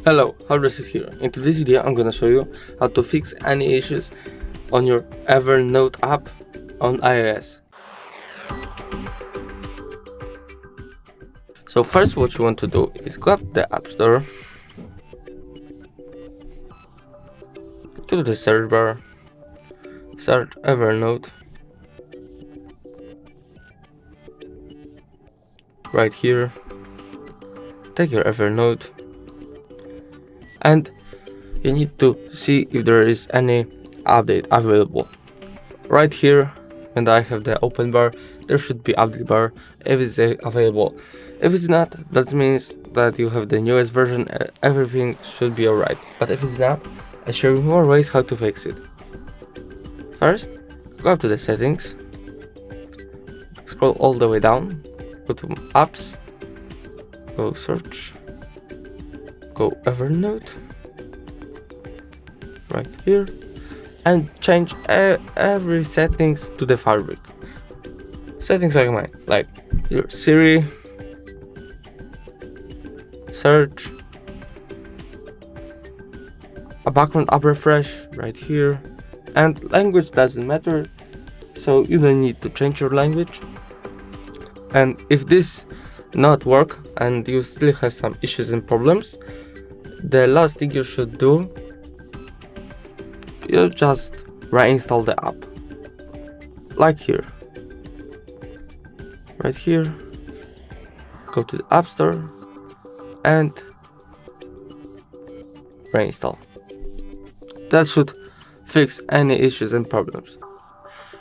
Hello, Harvest is here. In today's video I'm gonna show you how to fix any issues on your Evernote app on iOS. So first what you want to do is go up to the App Store, go to the search bar, search Evernote. Right here, take your Evernote and you need to see if there is any update available. Right here, when I have the open bar, there should be update bar if it's available. If it's not, that means that you have the newest version, everything should be alright. But if it's not, I show you more ways how to fix it. First, go up to the settings, scroll all the way down, go to apps, go search, go Evernote, right here, and change every settings to the fabric. Settings like mine, like your Siri, search, a background app refresh right here, and language doesn't matter, so you don't need to change your language. And if this not work and you still have some issues and problems, the last thing you should do, you just reinstall the app, like here. Right here, go to the App Store and reinstall. That should fix any issues and problems.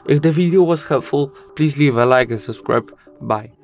If the video was helpful, please leave a like and subscribe. Bye.